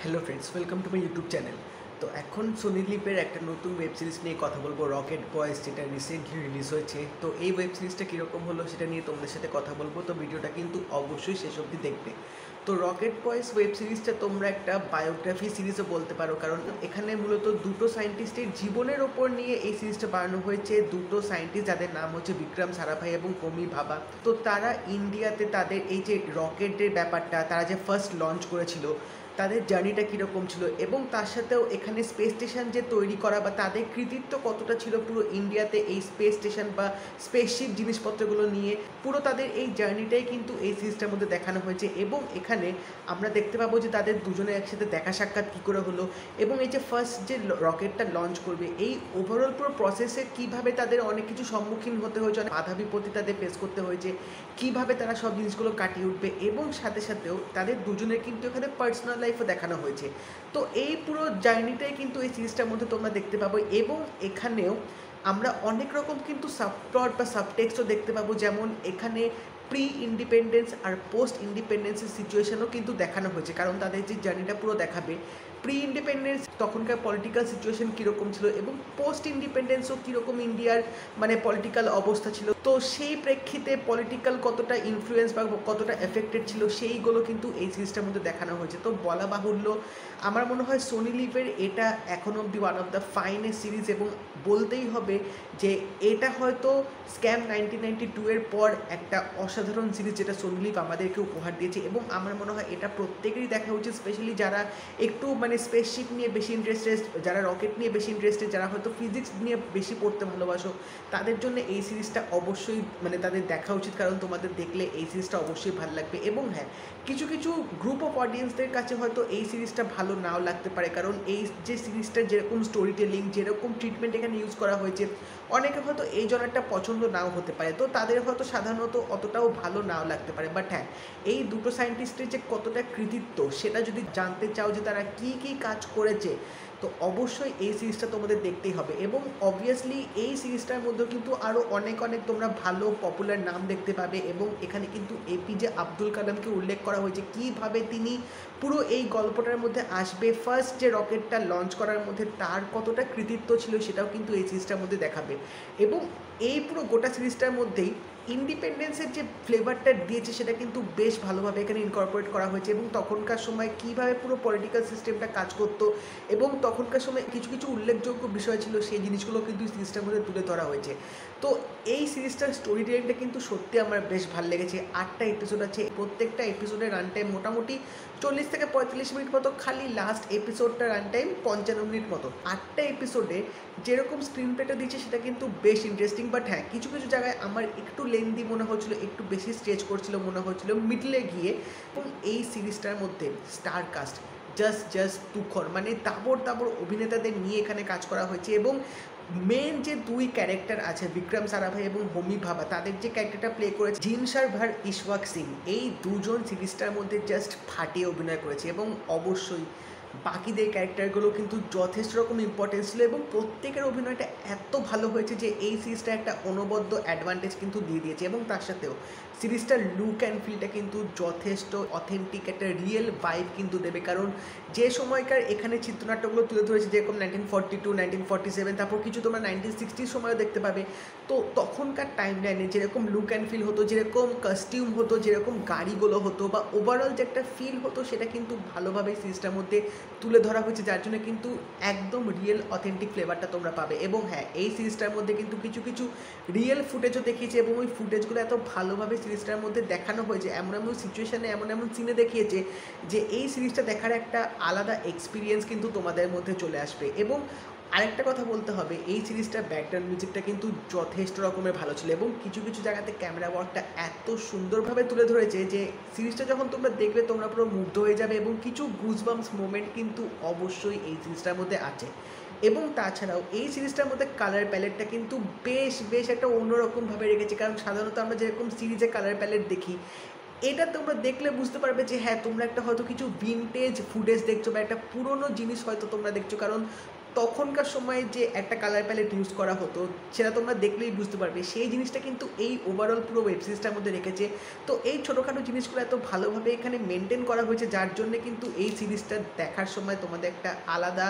Hello friends, welcome to my YouTube channel. তো এখন Sony লিভের একটা নতুন ওয়েব সিরিজ নিয়ে কথা বলবো, রকেট বয়েজ, যেটা রিসেন্টলি রিলিজ হয়েছে। তো এই ওয়েব সিরিজটা কীরকম হলো সেটা নিয়ে তোমাদের সাথে কথা বলবো, তো ভিডিওটা কিন্তু অবশ্যই শেষ অবধি দেখবে। তো রকেট বয়েজ ওয়েব সিরিজটা তোমরা একটা বায়োগ্রাফি সিরিজও বলতে পারো, কারণ এখানে মূলত দুটো সায়েন্টিস্টের জীবনের ওপর নিয়ে এই সিরিজটা বানানো হয়েছে। দুটো সায়েন্টিস্ট যাদের নাম হচ্ছে বিক্রম সারাভাই এবং হোমি ভাবা। তো তারা ইন্ডিয়াতে তাদের এই যে রকেটের ব্যাপারটা, তারা যে ফার্স্ট লঞ্চ করেছিল, তাদের জার্নিটা কীরকম ছিল, এবং তার সাথেও এখানে স্পেস স্টেশন যে তৈরি করা বা তাদের কৃতিত্ব কতটা ছিল পুরো ইন্ডিয়াতে এই স্পেস স্টেশন বা স্পেসশিপ জিনিসপত্রগুলো নিয়ে, পুরো তাদের এই জার্নিটাই কিন্তু এই সিরিজটার মধ্যে দেখানো হয়েছে। এবং এখানে আমরা দেখতে পাবো যে তাদের দুজনে একসাথে দেখা সাক্ষাৎ কী করে হলো, এবং এই যে ফার্স্ট যে রকেটটা লঞ্চ করবে এই ওভারঅল পুরো প্রসেসে কীভাবে তাদের অনেক কিছু সম্মুখীন হতে হয়েছে, অনেক বাধা বিপত্তি তাদের ফেস করতে হয়েছে, কীভাবে তারা সব জিনিসগুলো কাটিয়ে উঠবে, এবং সাথে সাথেও তাদের দুজনের কিন্তু এখানে পার্সোনাল লাইফও দেখানো হয়েছে। তো এই পুরো জার্নিটাই কিন্তু এই সিরিজটার মধ্যে তোমরা দেখতে পাবো। এবং এখানেও আমরা অনেক রকম কিন্তু সাবপ্লট বা সাবটেক্সটও দেখতে পাবো, যেমন এখানে প্রি ইন্ডিপেন্ডেন্স আর পোস্ট ইন্ডিপেন্ডেন্সের সিচুয়েশনও কিন্তু দেখানো হয়েছে, কারণ তাদের যে জার্নিটা পুরো দেখাবে। প্রি ইন্ডিপেন্ডেন্স তখনকার পলিটিক্যাল সিচুয়েশন কীরকম ছিল, এবং পোস্ট ইন্ডিপেন্ডেন্সও কীরকম ইন্ডিয়ার মানে পলিটিক্যাল অবস্থা ছিল, তো সেই প্রেক্ষিতে পলিটিক্যাল কতটা ইনফ্লুয়েন্স বা কতটা এফেক্টেড ছিল সেইগুলো কিন্তু এই সিরিজটার মধ্যে দেখানো হয়েছে। তো বলা বাহুল্য, আমার মনে হয় সোনি লিভের এটা এখন অবধি one of the finest series, এবং বলতেই হবে যে এটা হয়তো স্ক্যাম 1992 এর পর একটা অসাধারণ সিরিজ যেটা সোনি লিভ আমাদেরকে উপহার দিয়েছে। এবং আমার মনে হয় এটা প্রত্যেকেরই দেখা উচিত, স্পেশালি যারা একটু মানে স্পেসশিপ নিয়ে বেশি ইন্টারেস্টেড, যারা রকেট নিয়ে বেশি ইন্টারেস্টেড, যারা হয়তো ফিজিক্স নিয়ে বেশি পড়তে ভালোবাসো, তাদের জন্য এই সিরিজটা অবশ্যই মানে তাদের দেখা উচিত, কারণ তোমাদের দেখলে এই সিরিজটা অবশ্যই ভালো লাগবে। এবং হ্যাঁ, কিছু কিছু গ্রুপ অফ অডিয়েন্সদের কাছে হয়তো এই সিরিজটা ভালো নাও লাগতে পারে, কারণ এই যে সিরিজটার যেরকম স্টোরি টেলিং, যেরকম ট্রিটমেন্ট এখানে ইউজ করা হয়েছে, অনেকে হয়তো এই জনারটা পছন্দ নাও হতে পারে, তো তাদের হয়তো সাধারণত অতটাও ভালো নাও লাগতে পারে। বাট হ্যাঁ, এই দুটো সায়েন্টিস্টের যে কতটা কৃতিত্ব সেটা যদি জানতে চাও যে তারা কী কী কাজ করেছে, তো অবশ্যই এই সিরিজটা তোমাদের দেখতেই হবে। এবং অবভিয়াসলি এই সিরিজটার মধ্যেও কিন্তু আরও অনেক অনেক তোমরা ভালো পপুলার নাম দেখতে পাবে, এবং এখানে কিন্তু এপিজে আব্দুল কালামকে উল্লেখ করা হয়েছে, কীভাবে তিনি পুরো এই গল্পটার মধ্যে আসবে, ফার্স্ট যে রকেটটা লঞ্চ করার মধ্যে তার কতটা কৃতিত্ব ছিল সেটাও কিন্তু এই সিরিজটার মধ্যে দেখাবে। এবং এই পুরো গোটা সিরিজটার মধ্যেই ইন্ডিপেন্ডেন্সের যে ফ্লেভারটা দিয়েছে সেটা কিন্তু বেশ ভালোভাবে এখানে ইনকর্পোরেট করা হয়েছে, এবং তখনকার সময় কীভাবে পুরো পলিটিক্যাল সিস্টেমটা কাজ করতো, এবং তখনকার সময় কিছু কিছু উল্লেখযোগ্য বিষয় ছিল, সেই জিনিসগুলো কিন্তু সিরিজটার মধ্যে তুলে ধরা হয়েছে। তো এই সিরিজটার স্টোরি টেলিংটা কিন্তু সত্যি আমার বেশ ভালো লেগেছে। 8টা এপিসোড আছে, প্রত্যেকটা এপিসোডের রান টাইম মোটামুটি 40 থেকে 45 মিনিট মতো, খালি লাস্ট এপিসোডটা রান টাইম 55 মিনিট মতো। 8টা এপিসোডে যেরকম স্ক্রিন প্লেটা দিচ্ছে সেটা কিন্তু বেশ ইন্টারেস্টিং। বাট হ্যাঁ, কিছু কিছু জায়গায় আমার একটু লেন্দি মনে হচ্ছিলো, একটু বেশি স্ট্রেচ করছিল মনে হচ্ছিলো মিডলে গিয়ে। এবং এই সিরিজটার মধ্যে স্টার কাস্ট জাস্ট তুখর, মানে তাবর তাবর অভিনেতাদের নিয়ে এখানে কাজ করা হয়েছে। এবং মেন যে দুই ক্যারেক্টার আছে, বিক্রম সারাভাই এবং হোমি ভাবা, তাদের যে ক্যারেক্টারটা প্লে করেছে জিনসার ভার ইশওয়াক সিং, এই দুজন সিরিজটার মধ্যে জাস্ট ফাটিয়ে অভিনয় করেছে। এবং অবশ্যই বাকিদের ক্যারেক্টারগুলো কিন্তু যথেষ্ট রকম ইম্পর্টেন্স ছিল, এবং প্রত্যেকের অভিনয়টা এত ভালো হয়েছে যে এই সিরিজটা একটা অনবদ্য অ্যাডভান্টেজ কিন্তু দিয়ে দিয়েছে। এবং তার সাথেও সিরিজটার লুক অ্যান্ড ফিলটা কিন্তু যথেষ্ট অথেন্টিক, একটা রিয়েল ভাইব কিন্তু দেবে, কারণ যে সময়কার এখানে চিত্রনাট্যগুলো তুলে ধরেছে, যেরকম 1942, 1947, তারপর কিছু তোমরা 1960 সময়ও দেখতে পাবে। তো তখনকার টাইম লাইনে যেরকম লুক অ্যান্ড ফিল হতো, যেরকম কস্টিউম হতো, যেরকম গাড়িগুলো হতো, বা ওভারঅল যে একটা ফিল হতো, সেটা কিন্তু ভালোভাবে সিরিজটার মধ্যে তুলে ধরা হয়েছে, যার জন্য কিন্তু একদম রিয়েল অথেন্টিক ফ্লেভারটা তোমরা পাবে। এবং হ্যাঁ, এই সিরিজটার মধ্যে কিন্তু কিছু কিছু রিয়েল ফুটেজও দেখিয়েছে, এবং ওই ফুটেজগুলো এত ভালোভাবে সিরিজটার মধ্যে দেখানো হয়েছে, এমন এমন সিচুয়েশানে এমন এমন সিনে দেখিয়েছে যে এই সিরিজটা দেখার একটা আলাদা এক্সপিরিয়েন্স কিন্তু তোমাদের মধ্যে চলে আসবে। এবং আরেকটা কথা বলতে হবে, এই সিরিজটার ব্যাকগ্রাউন্ড মিউজিকটা কিন্তু যথেষ্ট রকমের ভালো ছিল, এবং কিছু কিছু জায়গাতে ক্যামেরা ওয়ার্কটা এত সুন্দরভাবে তুলে ধরেছে যে সিরিজটা যখন তোমরা দেখবে তোমরা পুরো মুগ্ধ হয়ে যাবে। এবং কিছু গুজবাম্পস মোমেন্ট কিন্তু অবশ্যই এই সিরিজটার মধ্যে আছে। এবং তাছাড়াও এই সিরিজটার মধ্যে কালার প্যালেটটা কিন্তু বেশ একটা অন্যরকমভাবে রেখেছে, কারণ সাধারণত আমরা যেরকম সিরিজে কালার প্যালেট দেখি, এটা তোমরা দেখলে বুঝতে পারবে যে হ্যাঁ, তোমরা একটা হয়তো কিছু ভিনটেজ ফুটেজ দেখছো, বা একটা পুরনো জিনিস হয়তো তোমরা দেখছো, কারণ তখনকার সময়ে যে একটা কালার প্যালেট ইউজ করা হতো সেটা তোমরা দেখলেই বুঝতে পারবে, সেই জিনিসটা কিন্তু এই ওভারঅল পুরো ওয়েব সিরিজটার মধ্যে রেখেছে। তো এই ছোটোখাটো জিনিসগুলো এত ভালোভাবে এখানে মেনটেন করা হয়েছে, যার জন্য কিন্তু এই সিরিজটা দেখার সময় তোমাদের একটা আলাদা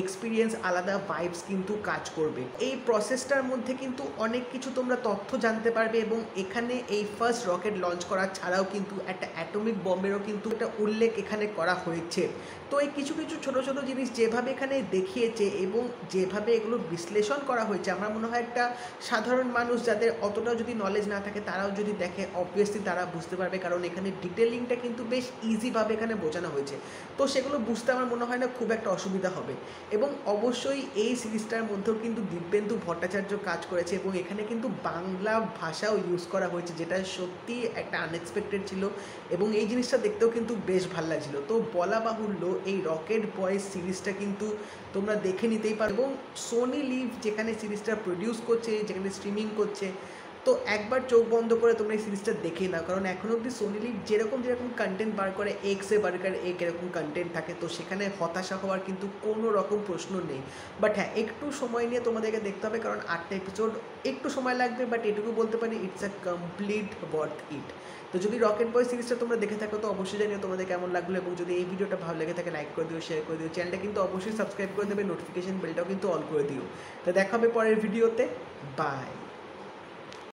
এক্সপিরিয়েন্স, আলাদা ভাইবস কিন্তু কাজ করবে। এই প্রসেসটার মধ্যে কিন্তু অনেক কিছু তোমরা তথ্য জানতে পারবে, এবং এখানে এই ফার্স্ট রকেট লঞ্চ করা ছাড়াও কিন্তু একটা অ্যাটমিক বম্বেরও কিন্তু একটা উল্লেখ এখানে করা হয়েছে। তো এই কিছু কিছু ছোটো ছোটো জিনিস যেভাবে এখানে দেখিয়েছে এবং যেভাবে এগুলো বিশ্লেষণ করা হয়েছে, আমার মনে হয় একটা সাধারণ মানুষ যাদের অতটাও যদি নলেজ না থাকে তারাও যদি দেখে অবভিয়াসলি তারা বুঝতে পারবে, কারণ এখানে ডিটেলিংটা কিন্তু বেশ ইজিভাবে এখানে বোঝানো হয়েছে। তো সেগুলো বুঝতে আমার মনে হয় না খুব একটা অসুবিধা হবে। এবং অবশ্যই এই সিরিজটার মধ্যেও কিন্তু দিব্যেন্দু ভট্টাচার্য কাজ করেছে, এবং এখানে কিন্তু বাংলা ভাষাও ইউজ করা হয়েছে, যেটা সত্যি একটা আনএক্সপেক্টেড ছিল, এবং এই জিনিসটা দেখতেও কিন্তু বেশ ভালো লাগছিল। তো বলা বাহুল্য এই রকেট বয়েজ সিরিজটা কিন্তু তোমরা দেখে নিতেই পারো, এবং সোনি লিভ যেখানে সিরিজটা প্রডিউস করছে, যেখানে স্ট্রিমিং করছে, তো একবার চোখ বন্ধ করে তোমরা এই সিরিজটা দেখে নাও, কারণ এখনও অবধি সোনি লিভ যেরকম যেরকম কন্টেন্ট বার করে, এক্সে বার্গার এক এরকম কন্টেন্ট থাকে, তো সেখানে হতাশা হওয়ার কিন্তু কোনো রকম প্রশ্ন নেই। বাট হ্যাঁ, একটু সময় নিয়ে তোমাদেরকে দেখতে হবে, কারণ 8টা এপিসোড একটু সময় লাগবে, বাট এটুকু বলতে পারি it's a complete worth it. তো যদি রকেট বয় সিরিজটা তোমরা দেখে থাকো তো অবশ্যই জানিও তোমাদের কেমন লাগলো, এবং যদি এই ভিডিওটা ভালো লেগে থাকে লাইক করে দিও, শেয়ার করে দিও, চ্যানেলটা কিন্তু অবশ্যই সাবস্ক্রাইব করে দেবে, নোটিফিকেশন বেলটাও কিন্তু অল করে দিও। তো দেখা হবে পরের ভিডিওতে, বাই।